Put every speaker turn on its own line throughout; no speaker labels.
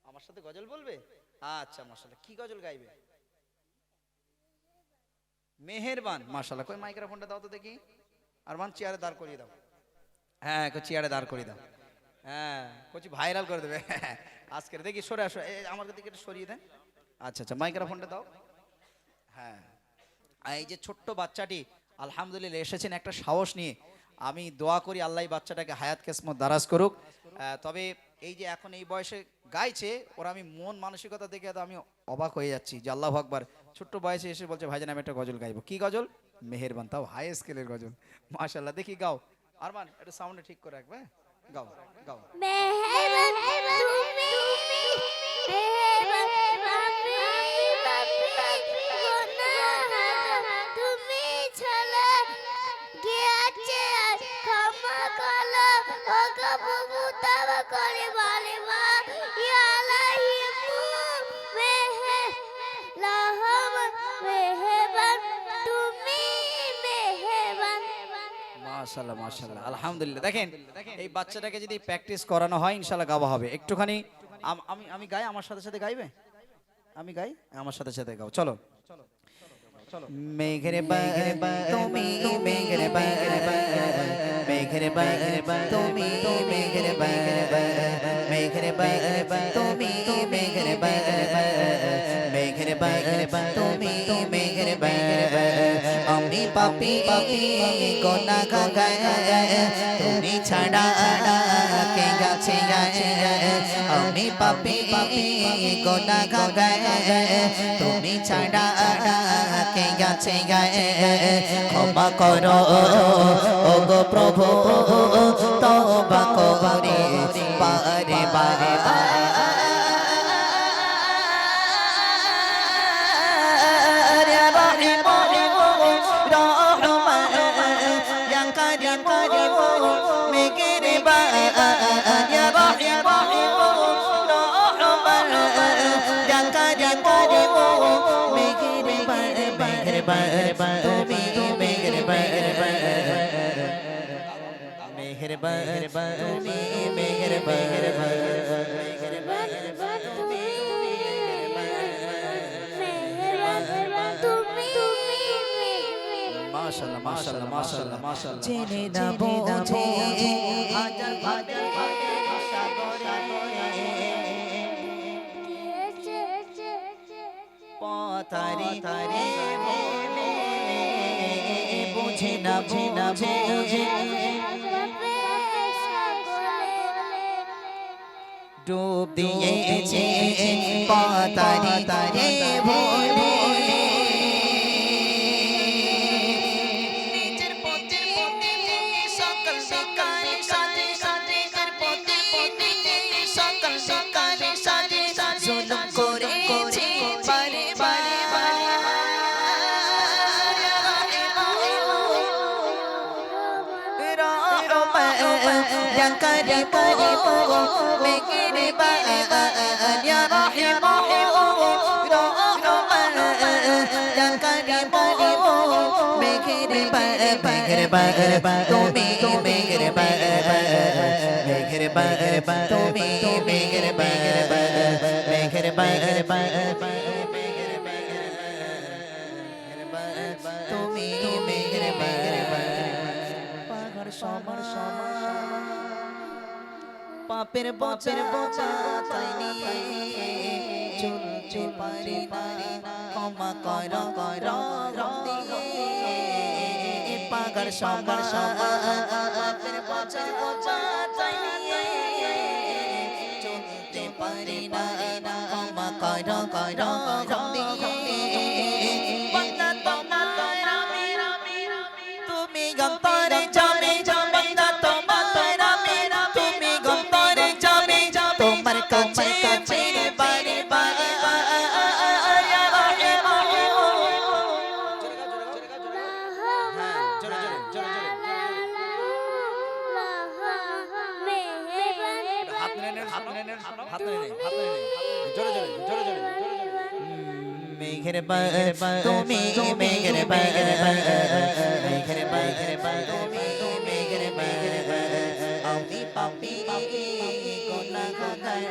আমার সাথে গজল বলবে? আচ্ছা মাশাআল্লাহ, কি গজল গাইবে? মেহেরবান, মাশাআল্লাহ। কই মাইক্রোফোনটা দাও তো দেখি। আরমান চেয়ারে দাঁড় করিয়ে দাও। হ্যাঁ, চেয়ারে দাঁড় করিয়ে দাও। হ্যাঁ, কোচি ভাইরাল করে দেবে আজকের। দেখি সরে আসো, আমার দিকে একটু সরিয়ে দেন। আচ্ছা আচ্ছা, মাইক্রোফোনটা দাও। হ্যাঁ, আর এই যে ছোট্ট বাচ্চাটি আলহামদুলিল্লাহ এসেছেন একটা সাহস নিয়ে। আমি দোয়া করি আল্লাহ এই বাচ্চাটাকে হায়াত কিসমত দারাজ করুক। তবে এই যে এখন এই বয়সে গাইছে, ওরা আমি মন মানসিকতা দেখে তো আমি অবাক হয়ে যাচ্ছি যে আল্লাহু আকবার, ছোট্ট বয়সে এসে বলছে ভাইজান আমি একটা গজল গাইবো। কি গজল? মেহেরবান, তাও হাই স্কেলের গজল। মাশাআল্লাহ, দেখি গাও। আরমান একটু সাউন্ডে ঠিক করে রাখবে, হ্যাঁ? গাও গাও।
মেহেরবান তুমি, মেহেরবান আমি পাপী গুনাহগার, তুমি ছাড়া গিয়েছে ক্ষমা করো, ওগো প্রভু তওবা করে বলবা ইয়া আলাইহিমু মেহেরবান, মেহেরবান তুমি মেহেরবান।
মাশাআল্লাহ মাশাআল্লাহ, আলহামদুলিল্লাহ। দেখেন এই বাচ্চাটাকে যদি প্র্যাকটিস করানো হয় ইনশাআল্লাহ গাওয়া হবে। একটুখানি আমি আমি গাই, আমার সাথে সাথে গাইবে? আমি গাই, আমার সাথে সাথে গাও, চলো। মেঘের তুমি মেঘের মেঘের তুমি মেঘের মেঘের তুমি মেঘের মেঘের তুমি মেঘের আমি পাপী গুনাহগার, তুমি ছাড়া কে গেছে আমি পাপী গুনাহগার, তুমি ছাড়া কে গেছে ক্ষমা করো ওগো প্রভু তওবা করে বারে বারে মাশাআল্লাহ মাশাআল্লাহ মাশাআল্লাহ মাশাআল্লাহ। জেনে না বুঝে হাজার হাজার পতারি তারে বুঝে না বুঝে ডুব দিয়েছে পতারি তারে ভোলে নিজের পথে সকল সকালে সাজে সাজে নিজের পথে সকল সকালে সাজে জুলুম করেছে বারে বারে পাপের বোঝা তাই নিয়ে চলতে পারি না, ক্ষমা করো পাগল সমার পাপের বোঝা তাই নিয়ে চলতে পারি না, ক্ষমা করো বান্দা তোমার তুমি গন্তরে যাবে বান্দা তোমার তুমি গন্তরে যাবে তোমার কাছে বারে বারে মেঘের তুমি মেঘের মেঘের তুমি মেঘের আমি পাপী গুনাহগার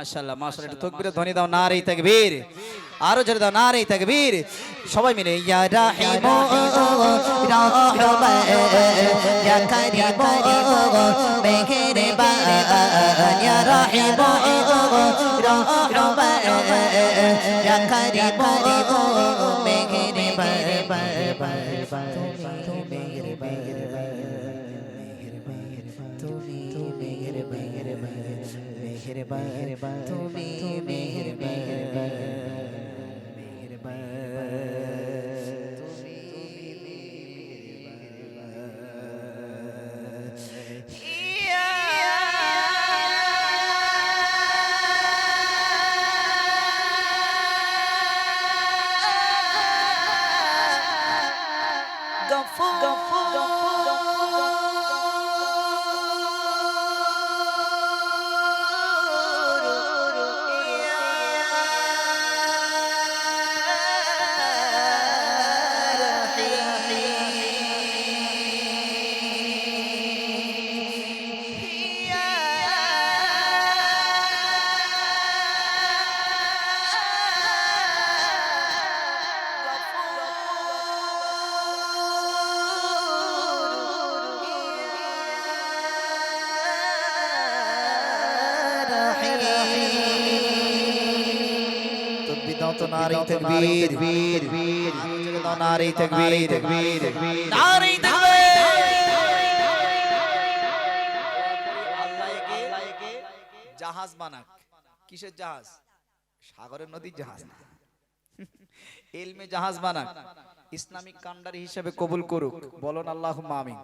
মাশাআল্লাহ মাশাআল্লাহ, একটু তাকবীরের ধ্বনি দাও, নারে তাকবীর, আরো জোরে দাও, নারে তাকবীর। সবাই মিলে ইয়া রাহিম রাহমান ইয়া কারীম মেহেরবান ইয়া রাহিম রাহমান ইয়া কারীম নারে তাকবীর, নারে তাকবীর, নারে তাকবীর। জাহাজ বানাক, কিসের জাহাজ? সাগরের নদীর জাহাজ না, ইলমে জাহাজ বানাক, ইসলামিক কান্ডারি হিসেবে কবুল করুক, বলুন আল্লাহুম্মা আমিন।